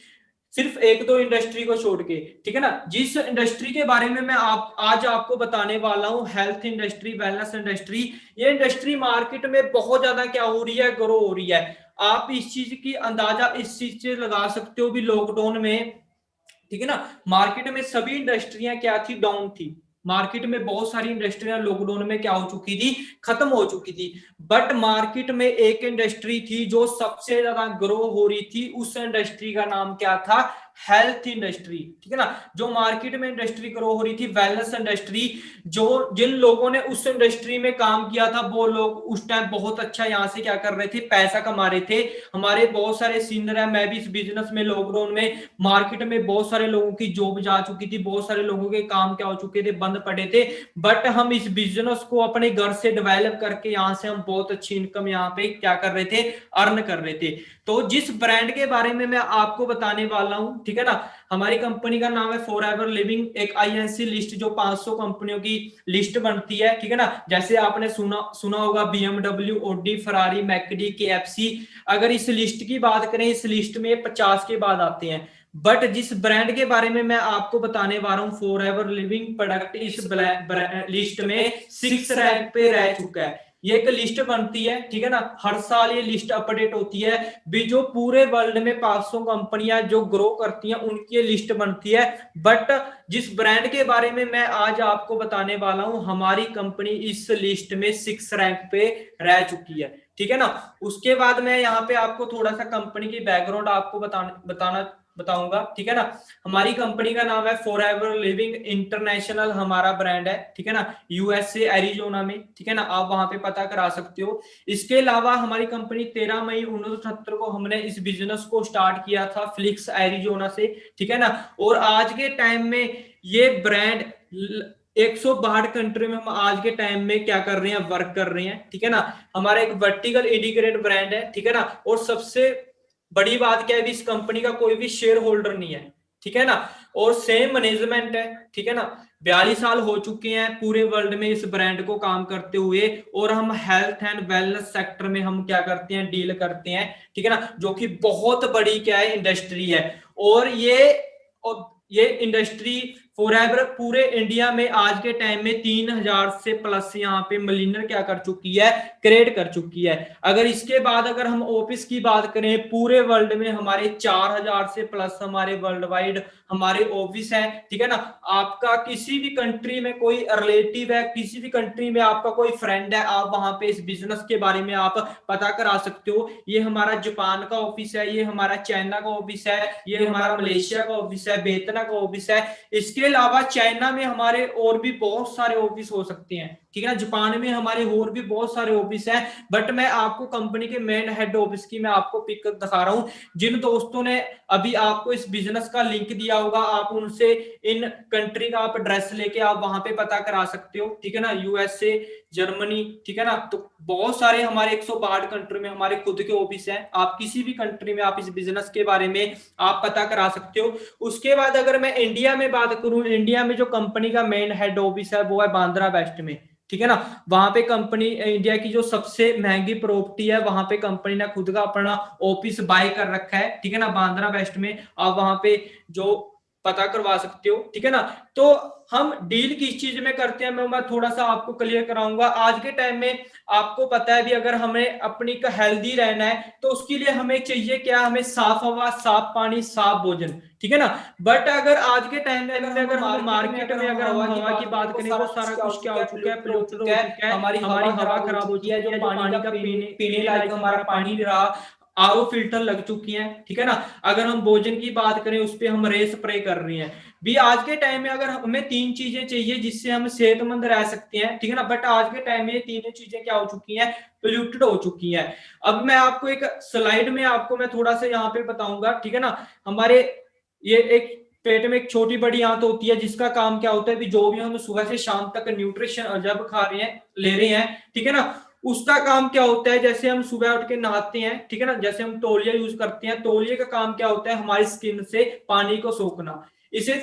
सिर्फ 1-2 इंडस्ट्री को छोड़ के, ठीक है ना। जिस इंडस्ट्री के बारे में मैं आज आपको बताने वाला हूं, हेल्थ इंडस्ट्री, वेलनेस इंडस्ट्री, ये इंडस्ट्री मार्केट में बहुत ज्यादा क्या हो रही है, ग्रो हो रही है। आप इस चीज की अंदाजा इस चीज से लगा सकते हो भी लॉकडाउन में, ठीक है ना, मार्केट में सभी इंडस्ट्रियां क्या थी, डाउन थी। मार्केट में बहुत सारी इंडस्ट्रियां लॉकडाउन में क्या हो चुकी थी, खत्म हो चुकी थी। बट मार्केट में एक इंडस्ट्री थी जो सबसे ज्यादा ग्रो हो रही थी, उस इंडस्ट्री का नाम क्या था, हेल्थ इंडस्ट्री, ठीक है ना। जो मार्केट में इंडस्ट्री ग्रो हो रही थी, वेलनेस इंडस्ट्री, जो जिन लोगों ने उस इंडस्ट्री में काम किया था वो लोग उस टाइम बहुत अच्छा यहाँ से क्या कर रहे थे, पैसा कमा रहे थे। हमारे बहुत सारे सीनियर है, मैं भी इस बिजनेस में लॉकडाउन में मार्केट में बहुत सारे लोगों की जॉब जा चुकी थी, बहुत सारे लोगों के काम क्या हो चुके थे, बंद पड़े थे। बट हम इस बिजनेस को अपने घर से डेवलप करके यहाँ से हम बहुत अच्छी इनकम यहाँ पे क्या कर रहे थे, अर्न कर रहे थे। तो जिस ब्रांड के बारे में मैं आपको बताने वाला हूं, ठीक है ना। हमारी कंपनी का नाम है फॉरएवर लिविंग, एक आईएनसी लिस्ट जो 500 कंपनियों की लिस्ट बनती है, ठीक है ना। जैसे आपने सुना होगा BMW, Audi, Ferrari, McD, KFC. अगर इस लिस्ट की बात करें, इस लिस्ट में 50 के बाद आते हैं। बट जिस ब्रांड के बारे में मैं आपको बताने वाला हूं, फॉरएवर लिविंग प्रोडक्ट इस लिस्ट में 6 रैंक पे रह चुका है। ये एक लिस्ट बनती है, ठीक है ना। हर साल ये लिस्ट अपडेट होती है भी, जो पूरे वर्ल्ड में 500 कंपनियां जो ग्रो करती हैं उनकी लिस्ट बनती है। बट जिस ब्रांड के बारे में मैं आज आपको बताने वाला हूं, हमारी कंपनी इस लिस्ट में 6 रैंक पे रह चुकी है, ठीक है ना। उसके बाद मैं यहाँ पे आपको थोड़ा सा कंपनी की बैकग्राउंड आपको बताऊंगा, ठीक है ना। हमारी कंपनी का नाम है फॉरएवर लिविंग इंटरनेशनल, हमारा ब्रांड है, ठीक है ना। यूएसए एरिजोना में, ठीक है ना, आप वहां पे पता करा सकते हो। इसके अलावा हमारी कंपनी 13 मई 1978 को हमने इस बिजनेस को स्टार्ट किया था फ्लिक्स एरिजोना से, ठीक है ना। और आज के टाइम में ये ब्रांड 162 कंट्री में हम आज के टाइम में क्या कर रहे हैं, वर्क कर रहे हैं, ठीक है ना। हमारा एक वर्टिकल इंटीग्रेटेड ब्रांड है, ठीक है ना। और सबसे बड़ी बात क्या है, इस कंपनी का कोई भी शेयर होल्डर नहीं है, ठीक है ना। और सेम मैनेजमेंट है, ठीक है ना। 42 साल हो चुके हैं पूरे वर्ल्ड में इस ब्रांड को काम करते हुए। और हम हेल्थ एंड वेलनेस सेक्टर में हम क्या करते हैं, डील करते हैं, ठीक है ना। जो कि बहुत बड़ी क्या है, इंडस्ट्री है। और ये इंडस्ट्री फॉरएवर पूरे इंडिया में आज के टाइम में 3000 से प्लस यहाँ पे मिलियनर क्या कर चुकी है, क्रिएट कर चुकी है। अगर इसके बाद अगर हम ऑफिस की बात करें, पूरे वर्ल्ड में हमारे 4000 से प्लस हमारे वर्ल्ड वाइड हमारे ऑफिस है, ठीक है ना। आपका किसी भी कंट्री में कोई रिलेटिव है, किसी भी कंट्री में आपका कोई फ्रेंड है, आप वहां पे इस बिजनेस के बारे में आप पता करा सकते हो। ये हमारा जापान का ऑफिस है, ये हमारा चाइना का ऑफिस है, ये हमारा मलेशिया का ऑफिस है, वियतनाम का ऑफिस है। इसके अलावा चाइना में हमारे और भी बहुत सारे ऑफिस हो सकते हैं, ठीक है ना। जापान में हमारे और भी बहुत सारे ऑफिस हैं। बट मैं आपको कंपनी के मेन हेड ऑफिस की मैं आपको पिक दिखा रहा हूं। जिन दोस्तों ने अभी आपको इस बिजनेस का लिंक दिया होगा, आप उनसे इन कंट्री का आप एड्रेस लेके आप वहां पे पता करा सकते हो, ठीक है ना। यूएसए, जर्मनी, ठीक है ना। तो बहुत सारे हमारे 162 कंट्री में हमारे खुद के ऑफिस हैं। आप किसी भी कंट्री में आप इस बिजनेस के बारे में आप पता करा सकते हो। उसके बाद अगर मैं इंडिया में बात करूं, इंडिया में जो कंपनी का मेन हेड ऑफिस है वो है बांद्रा वेस्ट में, ठीक है ना। वहां पे कंपनी इंडिया की जो सबसे महंगी प्रॉपर्टी है, वहां पे कंपनी ने खुद का अपना ऑफिस बाय कर रखा है, ठीक है ना, बांद्रा वेस्ट में। आप वहां पे जो पता करवा सकते हो, ठीक है ना। तो हम डील किस चीज में करते हैं, मैं थोड़ा सा आपको क्लियर कराऊंगा। आज के टाइम में आपको पता है भी, अगर हमें अपनी का हेल्दी रहना है तो उसके लिए हमें चाहिए क्या, हमें साफ हवा, साफ पानी, साफ भोजन, ठीक है ना। बट अगर आज के टाइम में अगर हम मार्केट में अगर हम हवा की बात करें, वो सारा कुछ क्या हो चुका है, पोल्यूटेड हो चुका है। हमारी हवा खराब हो चुकी है, जो पानी का पीने लायक हमारा पानी नहीं रहा। आरओ फिल्टर लग चुकी हैं, ठीक है ना। अगर हम भोजन की बात करें, उस पर हम रे स्प्रे कर रहे हैं भी। आज के टाइम में अगर हमें 3 चीजें चाहिए जिससे हम सेहतमंद रह सकते हैं, ठीक है ना। बट आज के टाइम में ये तीनों चीजें क्या हो चुकी हैं, पोल्यूटेड हो चुकी हैं। अब मैं आपको एक स्लाइड में आपको मैं थोड़ा सा यहाँ पे बताऊंगा, ठीक है ना। हमारे ये एक पेट में एक छोटी बड़ी आंत होती है, जिसका काम क्या होता है भी, जो भी हम सुबह से शाम तक न्यूट्रिशन जब खा रहे हैं, ले रहे हैं, ठीक है ना, उसका काम क्या होता है। जैसे हम सुबह उठ के नहाते हैं, ठीक है ना, जैसे हम तौलिया यूज करते हैं, तौलिया का काम क्या होता है, हमारी स्किन से पानी को सोखना। इसी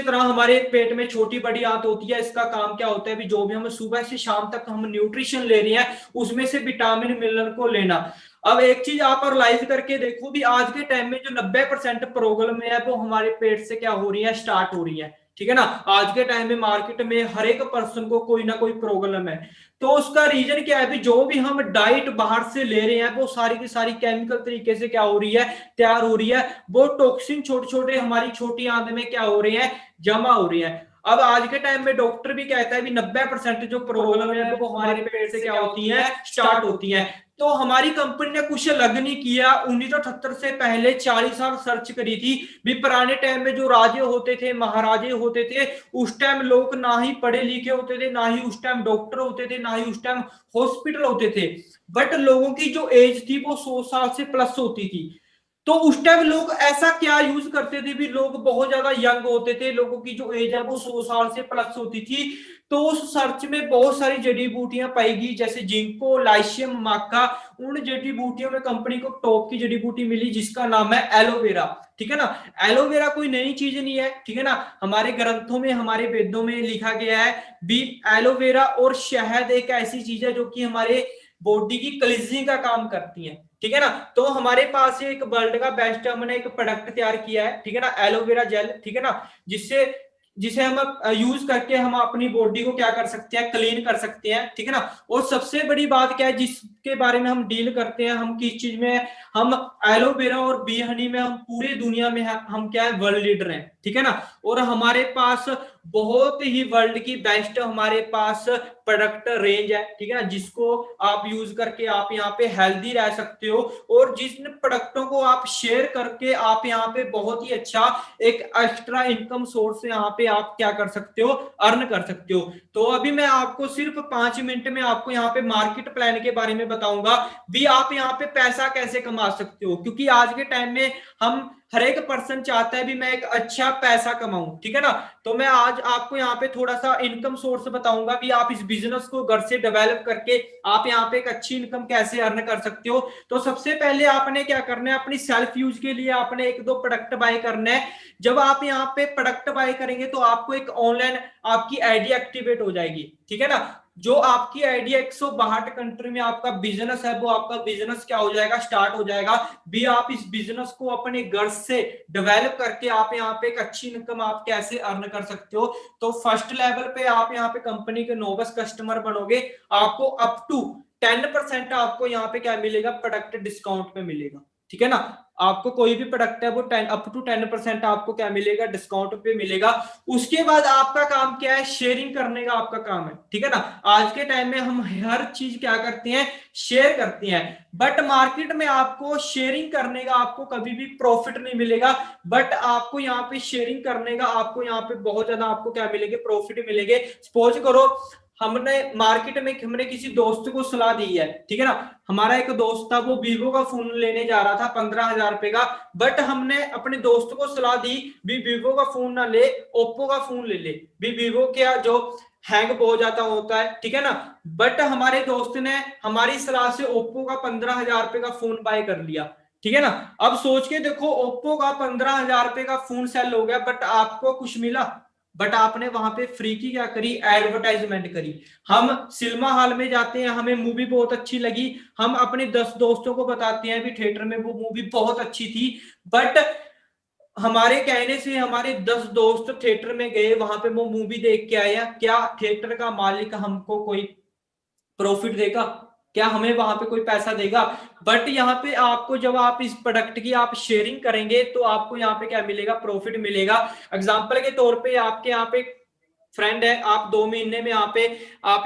तरह हमारे पेट में छोटी बड़ी आंत होती है, इसका काम क्या होता है भी, जो भी हम सुबह से शाम तक हम न्यूट्रिशन ले रहे हैं, उसमें से विटामिन मिनरल को लेना। अब एक चीज आप रियलाइज करके देखो भी, आज के टाइम में जो 90% प्रॉब्लम है वो हमारे पेट से क्या हो रही है, स्टार्ट हो रही है, ठीक है ना। आज के टाइम में मार्केट में हर एक पर्सन को कोई ना कोई प्रॉब्लम है। तो उसका रीजन क्या है भी, जो भी हम डाइट बाहर से ले रहे हैं, वो सारी की सारी केमिकल तरीके से क्या हो रही है, तैयार हो रही है। वो टॉक्सिन छोटे छोटे हमारी छोटी आंत में क्या हो रहे हैं, जमा हो रही है। अब आज के टाइम में डॉक्टर भी कहता है भी 90% जो प्रॉब्लम है वो हमारे पेट से क्या होती है, स्टार्ट होती है। तो हमारी कंपनी ने कुछ अलग नहीं किया। 1978 से पहले 40 साल सर्च करी थी भी। पुराने टाइम में जो राजे होते थे, महाराजे होते थे, उस टाइम लोग ना ही पढ़े लिखे होते थे, ना ही उस टाइम डॉक्टर होते थे, ना ही उस टाइम हॉस्पिटल होते थे। बट लोगों की जो एज थी वो 100 साल से प्लस होती थी। तो उस टाइम लोग ऐसा क्या यूज करते थे भी, लोग बहुत ज्यादा यंग होते थे, लोगों की जो एज है वो 100 साल से प्लस होती थी। तो उस सर्च में बहुत सारी जड़ी बूटियां पाएगी, जैसे जिंको, लाइशियम, माका। उन जड़ी बूटियों में कंपनी को टॉप की जड़ी बूटी मिली जिसका नाम है एलोवेरा। ठीक है ना। एलोवेरा कोई नई चीज नहीं है, ठीक है ना। हमारे ग्रंथों में, हमारे वेदों में लिखा गया है भी एलोवेरा और शहद एक ऐसी चीज है जो कि हमारे बॉडी की क्लींजिंग का काम करती है। ठीक है ना। तो हमारे पास एक वर्ल्ड का बेस्ट हमने एक प्रोडक्ट तैयार किया है, ठीक है ना, एलोवेरा जेल। ठीक है ना। जिससे जिसे हम यूज करके हम अपनी बॉडी को क्या कर सकते हैं, क्लीन कर सकते हैं। ठीक है ना। और सबसे बड़ी बात क्या है जिसके बारे में हम डील करते हैं, हम किस चीज में, हम एलोवेरा और बी हनी में हम पूरी दुनिया में हम क्या है, वर्ल्ड लीडर हैं। ठीक है ना। और हमारे पास बहुत ही वर्ल्ड की बेस्ट हमारे पास प्रोडक्ट रेंज है। ठीक है ना। जिसको आप यूज करके आप यहाँ पे हेल्दी रह सकते हो, और जिन प्रोडक्टों को आप शेयर करके आप यहाँ पे बहुत ही अच्छा एक एक्स्ट्रा इनकम सोर्स यहाँ पे आप क्या कर सकते हो, अर्न कर सकते हो। तो अभी मैं आपको सिर्फ 5 मिनट में आपको यहाँ पे मार्केट प्लान के बारे में बताऊंगा भी, आप यहाँ पे पैसा कैसे कमा सकते हो। क्योंकि आज के टाइम में हम हर एक पर्सन चाहता है भी मैं एक अच्छा पैसा कमाऊं। ठीक है ना। तो मैं आज आपको यहाँ पे थोड़ा सा इनकम सोर्स बताऊंगा भी, आप इस बिजनेस को घर से डेवलप करके आप यहाँ पे एक अच्छी इनकम कैसे अर्न कर सकते हो। तो सबसे पहले आपने क्या करना है, अपनी सेल्फ यूज के लिए आपने एक दो प्रोडक्ट बाय करना है। जब आप यहाँ पे प्रोडक्ट बाय करेंगे तो आपको एक ऑनलाइन आपकी आईडी एक्टिवेट हो जाएगी। ठीक है ना। जो आपकी आईडी 162 कंट्री में आपका बिजनेस है, वो आपका बिजनेस क्या हो जाएगा, स्टार्ट हो जाएगा भी। आप इस बिजनेस को अपने घर से डेवलप करके आप यहाँ पे एक अच्छी इनकम आप कैसे अर्न कर सकते हो। तो फर्स्ट लेवल पे आप यहाँ पे कंपनी के नोबस कस्टमर बनोगे, आपको अप टू 10% आपको यहाँ पे क्या मिलेगा, प्रोडक्ट डिस्काउंट में मिलेगा। ठीक है ना। आपको कोई भी प्रोडक्ट है वो अप टू 10% आपको क्या मिलेगा, डिस्काउंट पे मिलेगा। उसके बाद आपका काम क्या है, शेयरिंग करने का आपका काम है। ठीक है ना। आज के टाइम में हम हर चीज क्या करते हैं, शेयर करते हैं। बट मार्केट में आपको शेयरिंग करने का आपको कभी भी प्रॉफिट नहीं मिलेगा। बट आपको यहाँ पे शेयरिंग करने का आपको यहाँ पे बहुत ज्यादा आपको क्या मिलेंगे, प्रॉफिट मिलेंगे। सपोज करो हमने मार्केट में हमने किसी दोस्त को सलाह दी है। ठीक है ना। हमारा एक दोस्त था, वो वीवो का फोन लेने जा रहा था 15,000 रुपए का। बट हमने अपने दोस्त को सलाह दी भी वीवो का फोन ना ले, ओप्पो का फोन ले ले भी, वीवो क्या जो हैंग बहुत ज्यादा होता है। ठीक है ना। बट हमारे दोस्त ने हमारी सलाह से ओप्पो का 15,000 रुपए का फोन बाय कर लिया। ठीक है ना। अब सोच के देखो, ओप्पो का 15,000 रुपए का फोन सेल हो गया, बट आपको कुछ मिला। बट आपने वहां पे फ्री की क्या करी, एडवर्टाइजमेंट करी। हम सिनेमा हॉल में जाते हैं, हमें मूवी बहुत अच्छी लगी, हम अपने 10 दोस्तों को बताते हैं भी थिएटर में वो मूवी बहुत अच्छी थी। बट हमारे कहने से हमारे 10 दोस्त थिएटर में गए, वहां पे वो मूवी देख के आया, क्या थिएटर का मालिक हमको कोई प्रॉफिट देगा, क्या हमें वहां पे कोई पैसा देगा। बट यहाँ पे आपको जब आप इस प्रोडक्ट की आप शेयरिंग करेंगे तो आपको यहाँ पे क्या मिलेगा, प्रॉफिट मिलेगा। एग्जांपल के तौर पे आपके यहाँ पे फ्रेंड है, आप 2 महीने में आप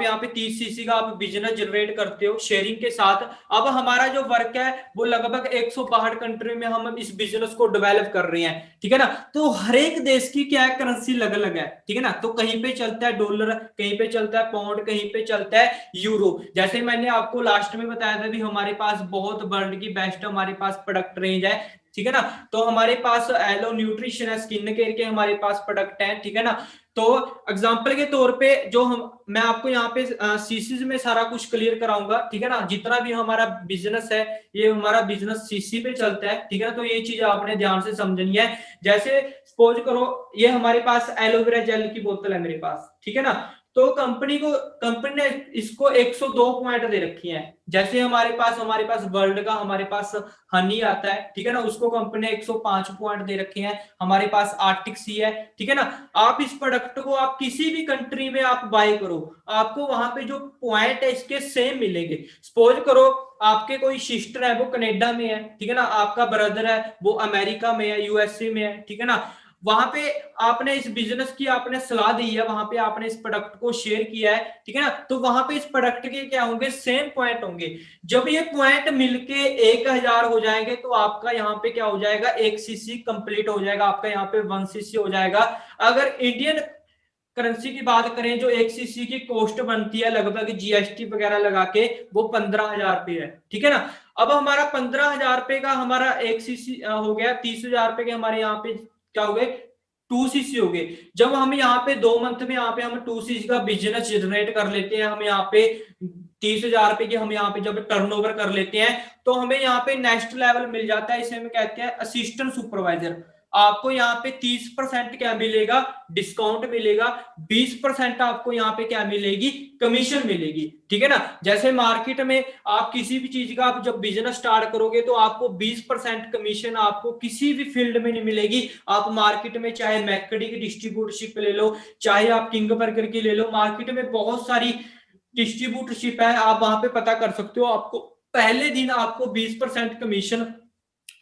यहाँ पे 30 सीसी का आप बिजनेस जनरेट करते हो शेयरिंग के साथ। अब हमारा जो वर्क है वो लगभग 162 कंट्री में हम इस बिजनेस को डेवलप कर रहे हैं। ठीक है ना। तो हर एक देश की क्या है, करेंसी अलग अलग है। ठीक है ना। तो कहीं पे चलता है डॉलर, कहीं पे चलता है पाउंड, कहीं पे चलता है यूरो। जैसे मैंने आपको लास्ट में बताया था भी, हमारे पास बहुत वर्ल्ड की बेस्ट हमारे पास प्रोडक्ट रेंज है। ठीक है ना। तो हमारे पास एलो न्यूट्रिशन है, स्किन केयर के हमारे पास प्रोडक्ट है। ठीक है ना। तो एग्जांपल के तौर पे जो मैं आपको यहाँ पे सीसीज में सारा कुछ क्लियर कराऊंगा। ठीक है ना। जितना भी हमारा बिजनेस है, ये हमारा बिजनेस सीसी पे चलता है। ठीक है ना। तो ये चीज आपने ध्यान से समझनी है। जैसे सपोज करो ये हमारे पास एलोवेरा जेल की बोतल है मेरे पास। ठीक है ना। तो कंपनी ने इसको 102 पॉइंट दे रखी है। जैसे हमारे पास वर्ल्ड का हमारे पास हनी आता है। ठीक है ना। उसको कंपनी ने 105 पॉइंट दे रखे हैं। हमारे पास आर्टिक सी है। ठीक है ना। आप इस प्रोडक्ट को आप किसी भी कंट्री में आप बाय करो, आपको वहां पे जो पॉइंट है इसके सेम मिलेंगे। सपोज करो आपके कोई सिस्टर है वो कनाडा में है। ठीक है ना। आपका ब्रदर है वो अमेरिका में है, यूएसए में है। ठीक है ना। वहां पे आपने इस बिजनेस की आपने सलाह दी है, वहां पे आपने इस प्रोडक्ट को शेयर किया है। ठीक है ना। तो वहां पे इस प्रोडक्ट के क्या होंगे, सेम पॉइंट होंगे। जब ये पॉइंट मिलके 1,000 हो जाएंगे तो आपका यहाँ पे क्या हो जाएगा, 1 सीसी कंप्लीट हो जाएगा, आपका यहाँ पे 1 सीसी हो जाएगा। अगर इंडियन करेंसी की बात करें, जो 1 सीसी की कॉस्ट बनती है लगभग जीएसटी वगैरह लगा के वो 15,000 रुपये है। ठीक है ना। अब हमारा 15,000 रुपए का हमारा एक सीसी हो गया, 30,000 रुपए के हमारे यहाँ पे क्या हो गए, 2 सीसी हो गए। जब हम यहाँ पे 2 मंथ में यहाँ पे हम 2 सीसी का बिजनेस जनरेट कर लेते हैं, हम यहाँ पे 30,000 रुपए की हम यहाँ पे जब टर्नओवर कर लेते हैं, तो हमें यहाँ पे नेक्स्ट लेवल मिल जाता है, इसे हम कहते हैं असिस्टेंट सुपरवाइजर। आपको यहाँ पे 30% क्या मिलेगा, डिस्काउंट मिलेगा, 20% आपको यहाँ पे क्या मिलेगी, कमीशन मिलेगी। ठीक है ना। जैसे मार्केट में आप किसी भी चीज का आप जब बिजनेस स्टार्ट करोगे तो आपको 20% कमीशन आपको किसी भी फील्ड में नहीं मिलेगी। आप मार्केट में चाहे मैकडी की डिस्ट्रीब्यूटरशिप ले लो, चाहे आप किंग बर्गर की ले लो, मार्केट में बहुत सारी डिस्ट्रीब्यूटरशिप है, आप वहां पे पता कर सकते हो। आपको पहले दिन आपको 20% कमीशन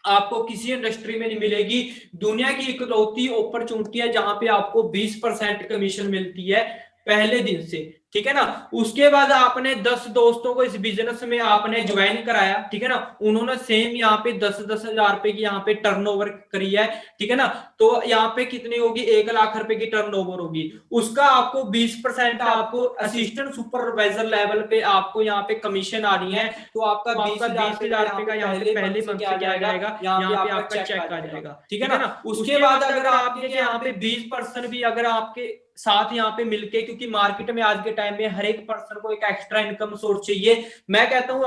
आपको किसी इंडस्ट्री में नहीं मिलेगी। दुनिया की इकलौती अपॉर्चुनिटी है जहां पे आपको 20% कमीशन मिलती है पहले दिन से। ठीक है ना। उसके बाद आपने 10 दोस्तों को इस बिजनेस में आपने ज्वाइन कराया। ठीक है ना। उन्होंने सेम यहाँ पे 10-10 हजार रुपए की यहाँ पे टर्नओवर करी है। ठीक है ना। तो यहाँ पे कितनी होगी, 1 लाख रुपए की टर्नओवर होगी। उसका आपको 20% आपको असिस्टेंट सुपरवाइजर लेवल पे आपको यहाँ पे कमीशन आ रही है। तो आपका 20,000 रुपए का यहाँ पे पहले मंथ से क्या आ जाएगा, यहाँ पे आपका चेक आ जाएगा। ठीक है ना। उसके बाद अगर आपके यहाँ पे 20% भी अगर आपके साथ यहाँ पे मिलके, क्योंकि मार्केट में आज के टाइम में हर एक पर्सन को एक एक्स्ट्रा इनकम सोर्स चाहिए। मैं कहता हूं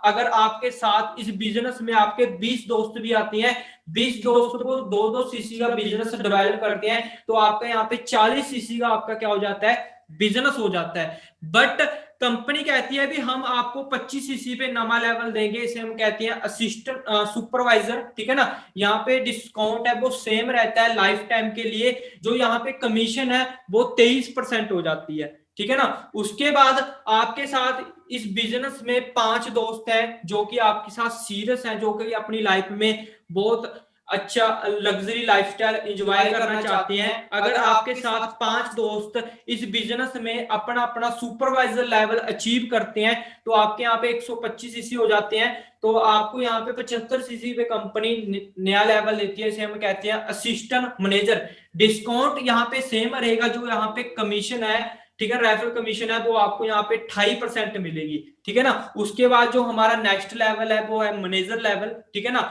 अगर आपके साथ इस बिजनेस में आपके 20 दोस्त भी आते हैं, 20 दोस्त को 2-2 सीसी का बिजनेस डेवलप करते हैं, तो आपका यहाँ पे 40 सीसी का आपका क्या हो जाता है, बिजनेस हो जाता है। बट कंपनी कहती है भी हम आपको 25 सीसी पे नवा लेवल देंगे, इसे हम कहते हैं असिस्टेंट सुपरवाइजर। ठीक है ना। यहाँ पे डिस्काउंट है वो सेम रहता है लाइफ टाइम के लिए। जो यहाँ पे कमीशन है वो 23% हो जाती है। ठीक है ना। उसके बाद आपके साथ इस बिजनेस में 5 दोस्त हैं जो कि आपके साथ सीरियस हैं, जो कि अपनी लाइफ में बहुत अच्छा लग्जरी लाइफस्टाइल एंजॉय करना चाहते हैं। अगर आपके साथ 5 दोस्त इस बिजनेस में अपना अपना सुपरवाइजर लेवल अचीव करते हैं, तो आपके यहाँ पे 125 सीसी हो जाते हैं। तो आपको यहाँ पे 75 सीसी पे कंपनी नया लेवल देती है, इसे हम कहते हैं असिस्टेंट मैनेजर। डिस्काउंट यहाँ पे सेम रहेगा, जो यहाँ पे कमीशन है, ठीक है, रेफरल कमीशन है, वो आपको यहाँ पे 28% मिलेगी। ठीक है ना। उसके बाद जो हमारा नेक्स्ट लेवल है वो है मैनेजर लेवल। ठीक है ना।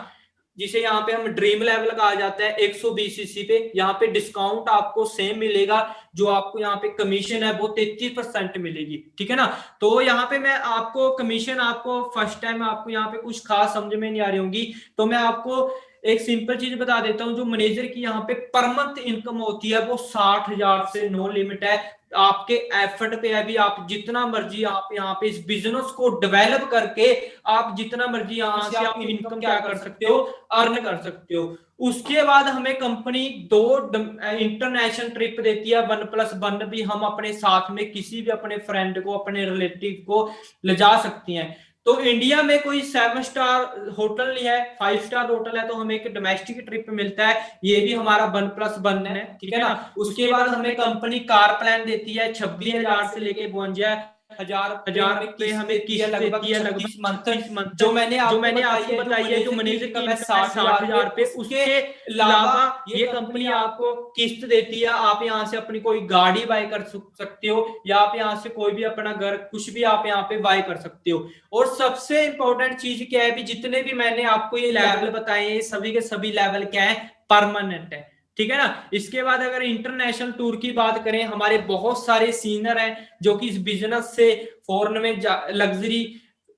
जिसे यहाँ पे हम ड्रीम लेवल कहा जाता है। 120 सीसी पे यहाँ पे डिस्काउंट आपको सेम मिलेगा, जो आपको यहाँ पे कमीशन है वो 33% मिलेगी। ठीक है ना। तो यहाँ पे मैं आपको कमीशन, आपको फर्स्ट टाइम आपको यहाँ पे कुछ खास समझ में नहीं आ रही होंगी, तो मैं आपको एक सिंपल चीज बता देता हूँ। जो मैनेजर की यहाँ पे पर मंथ इनकम होती है वो 60,000 से नो लिमिट है। आपके एफर्ट पे है भी, आप जितना मर्जी आप यहाँ पे इस बिजनेस को डेवलप करके आप जितना मर्जी यहाँ से आप इनकम क्या कर सकते हो, अर्न कर सकते हो। उसके बाद हमें कंपनी 2 इंटरनेशनल ट्रिप देती है, 1+1 भी हम अपने साथ में किसी भी अपने फ्रेंड को, अपने रिलेटिव को ले जा सकती हैं। तो इंडिया में कोई 7 स्टार होटल नहीं है, 5 स्टार होटल है, तो हमें एक डोमेस्टिक ट्रिप मिलता है, ये भी हमारा 1+1 है। ठीक है ना। उसके बाद हमें कंपनी कार प्लान देती है 26,000 से लेके 52,000 रुपए हमें किस्त देती है लगभग मंथ। जो मैंने आपको बताई है, जो मैनेजर की इनकम है 60,000 रुपए, उसके अलावा ये कंपनी आपको किस्त देती है। आप यहाँ से अपनी कोई गाड़ी बाय कर सकते हो, या आप यहाँ से कोई भी अपना घर, कुछ भी आप यहाँ पे बाय कर सकते हो। और सबसे इंपॉर्टेंट चीज क्या है, भी जितने भी मैंने आपको ये लेवल बताए हैं, सभी के सभी लेवल क्या है, परमानेंट है। ठीक है ना। इसके बाद अगर इंटरनेशनल टूर की बात करें, हमारे बहुत सारे सीनियर हैं जो कि इस बिजनेस से फॉरेन में लग्जरी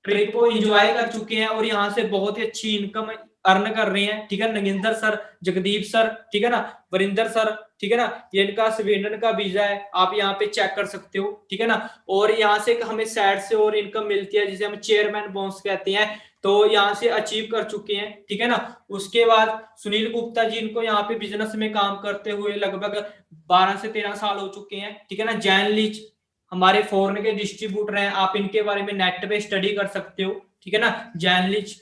ट्रिप को एंजॉय कर चुके हैं और यहाँ से बहुत ही अच्छी इनकम अर्न कर रहे हैं। ठीक है। नगिंदर सर, जगदीप सर, ठीक है ना, वरिंदर सर, ठीक है ना, ये इनका स्वीडन का वीजा है, आप यहाँ पे चेक कर सकते हो। ठीक है ना। और यहाँ से हमें सैड से और इनकम मिलती है, जिसे हम चेयरमैन बोनस कहते हैं, तो यहाँ से अचीव कर चुके हैं। ठीक है ना। उसके बाद सुनील गुप्ता जी, इनको यहाँ पे बिजनेस में काम करते हुए लगभग 12 से 13 साल हो चुके हैं। ठीक है ना। जैन लीच हमारे फॉरेन के डिस्ट्रीब्यूटर हैं, आप इनके बारे में नेट पे स्टडी कर सकते हो। ठीक है ना। जैन लीच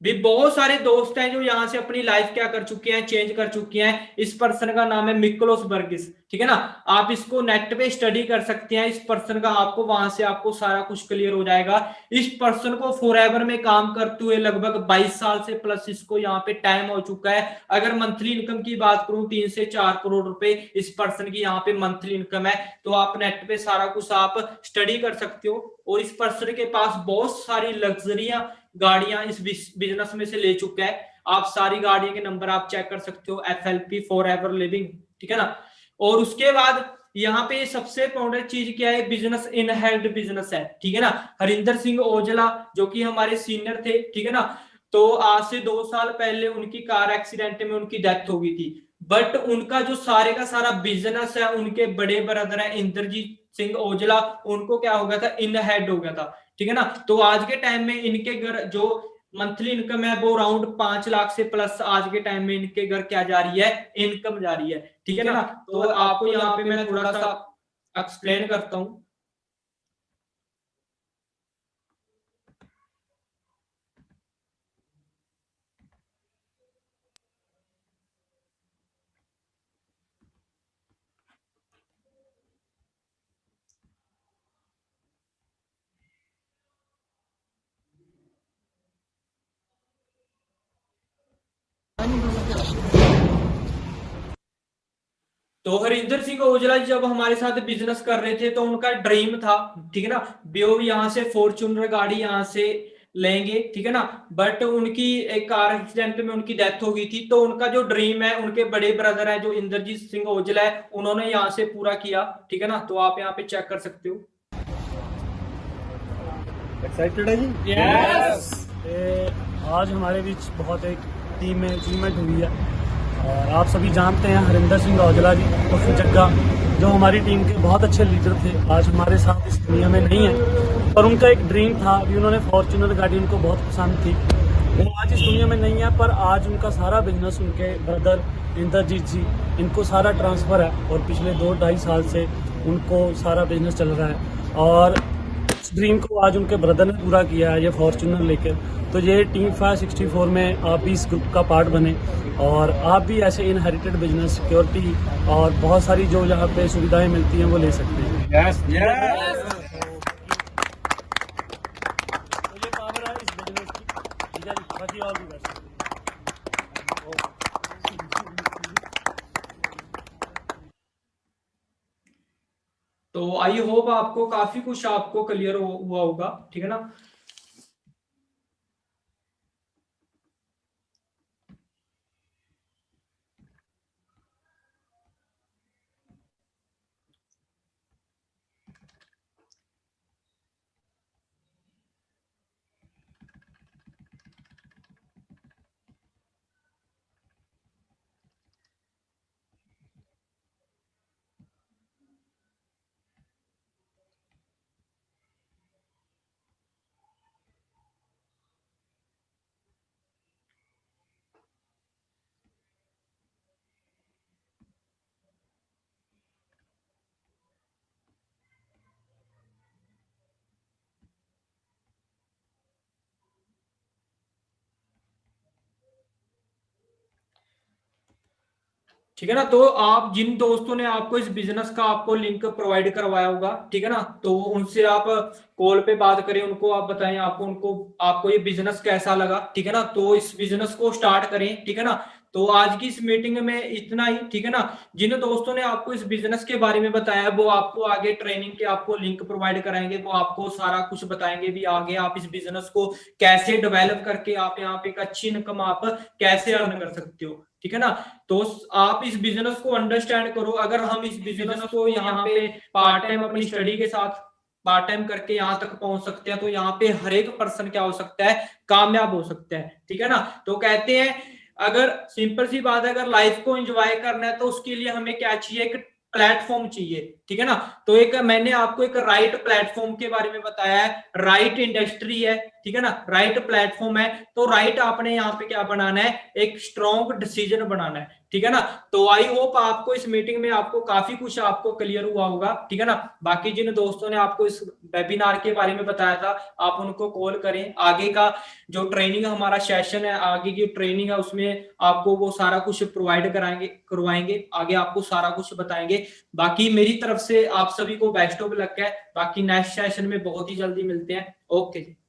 भी बहुत सारे दोस्त हैं जो यहाँ से अपनी लाइफ क्या कर चुके हैं, चेंज कर चुके हैं। इस पर्सन का नाम है मिक्लोस बर्गिस। ठीक है ना। आप इसको नेट पे स्टडी कर सकते हैं, इस पर्सन का आपको वहां से आपको सारा कुछ क्लियर हो जाएगा। इस पर्सन को फॉरएवर में काम करते हुए लगभग 22 साल से प्लस इसको यहाँ पे टाइम हो चुका है। अगर मंथली इनकम की बात करूं, 3 से 4 करोड़ रुपए इस पर्सन की यहाँ पे मंथली इनकम है। तो आप नेट पे सारा कुछ आप स्टडी कर सकते हो। और इस पर्सन के पास बहुत सारी लग्जरियां गाड़ियां इस बिजनेस में से ले चुका है। आप सारी गाड़ियों के नंबर आप चेक कर सकते हो, FLP फॉर एवर लिविंग, ठीक है ना। और उसके बाद यहाँ पे सबसे इंपॉर्टेंट चीज क्या है, बिजनेस इनहेरिट बिजनेस है, ठीक है ना। हरिंदर सिंह ओजला जो कि हमारे सीनियर थे, ठीक है ना, तो आज से 2 साल पहले उनकी कार एक्सीडेंट में उनकी डेथ हो गई थी, बट उनका जो सारे का सारा बिजनेस है, उनके बड़े ब्रदर है इंद्रजीत सिंह ओजला, उनको क्या हो गया था, इनहेरिट हो गया था, ठीक है ना। तो आज के टाइम में इनके घर जो मंथली इनकम है वो अराउंड 5 लाख से प्लस आज के टाइम में इनके घर क्या जा रही है, इनकम जा रही है, ठीक है ना। तो आपको यहाँ पे मैं थोड़ा सा एक्सप्लेन करता हूँ। तो हरिंदर सिंह ओजला जी जब हमारे साथ बिजनेस कर रहे थे तो उनका ड्रीम था, ठीक है ना, वो यहाँ से फॉर्च्यूनर गाड़ी यहाँ से लेंगे, ठीक है ना, बट उनकी एक कार एक्सीडेंट में उनकी डेथ हो गई थी। तो उनका जो ड्रीम है, उनके बड़े ब्रदर है जो इंद्रजीत सिंह ओजला है, उन्होंने यहाँ से पूरा किया, ठीक है ना। तो आप यहाँ पे चेक कर सकते हो। एक्साइटेड है जी? यस। आज हमारे बीच बहुत एक टीम में अचीवमेंट हुई है और आप सभी जानते हैं हरिंदर सिंह औजला जी उर्फ जग्गा, जो हमारी टीम के बहुत अच्छे लीडर थे, आज हमारे साथ इस दुनिया में नहीं है। पर उनका एक ड्रीम था कि उन्होंने फॉर्च्यूनर गाड़ी उनको बहुत पसंद थी, वो आज इस दुनिया में नहीं है, पर आज उनका सारा बिजनेस उनके ब्रदर इंद्रजीत जी, इनको सारा ट्रांसफ़र है और पिछले 2-2.5 साल से उनको सारा बिजनेस चल रहा है और इस ड्रीम को आज उनके ब्रदर ने पूरा किया है, ये फॉर्च्यूनर लेकर। तो ये टीम 564 में आप भी इस ग्रुप का पार्ट बने और आप भी ऐसे इनहेरिटेड बिजनेस, सिक्योरिटी और बहुत सारी जो यहाँ पे सुविधाएं मिलती हैं वो ले सकते हैं। Yes yes. तो ये पावर है इस बिजनेस की, ठीक है जी, बाकी और भी कर सकते हैं। तो आई होप आपको काफी कुछ आपको क्लियर हुआ होगा, ठीक है ना। ठीक है ना। तो आप जिन दोस्तों ने आपको इस बिजनेस का आपको लिंक प्रोवाइड करवाया होगा, ठीक है ना, तो उनसे आप कॉल पे बात करें, उनको आप बताएं आपको उनको आपको ये बिजनेस कैसा लगा, ठीक है ना। तो इस बिजनेस को स्टार्ट करें, ठीक है ना। तो आज की इस मीटिंग में इतना ही, ठीक है ना। जिन दोस्तों ने आपको इस बिजनेस के बारे में बताया वो आपको आगे ट्रेनिंग के आपको लिंक प्रोवाइड कराएंगे, वो आपको सारा कुछ बताएंगे भी आगे आप इस बिजनेस को कैसे डेवलप करके आप यहाँ पे एक अच्छी इनकम आप कैसे अर्न कर सकते हो, ठीक है ना। तो आप इस बिजनेस को अंडरस्टैंड करो। अगर हम इस बिजनेस को यहाँ पे पार्ट टाइम अपनी स्टडी के साथ पार्ट टाइम करके यहाँ तक पहुंच सकते हैं, तो यहाँ पे हर एक पर्सन क्या हो सकता है, कामयाब हो सकता है, ठीक है ना। तो कहते हैं अगर सिंपल सी बात है, अगर लाइफ को एंजॉय करना है तो उसके लिए हमें क्या चाहिए, एक प्लेटफॉर्म चाहिए, ठीक है ना। तो एक मैंने आपको एक राइट प्लेटफॉर्म के बारे में बताया है, राइट इंडस्ट्री है, ठीक है ना, राइट प्लेटफॉर्म है। तो राइट आपने यहाँ पे क्या बनाना है, एक स्ट्रॉन्ग डिसीजन बनाना है, ठीक है ना। तो आई होप आपको इस मीटिंग में आपको काफी कुछ आपको क्लियर हुआ होगा, ठीक है ना। बाकी जिन दोस्तों ने आपको इस वेबिनार के बारे में बताया था आप उनको कॉल करें, आगे का जो ट्रेनिंग हमारा सेशन है, आगे की ट्रेनिंग है उसमें आपको वो सारा कुछ प्रोवाइड करवाएंगे, आगे आपको सारा कुछ बताएंगे। बाकी मेरी तरफ से आप सभी को बेस्ट ऑफ लक है। बाकी नेक्स्ट सेशन में बहुत ही जल्दी मिलते हैं। ओके।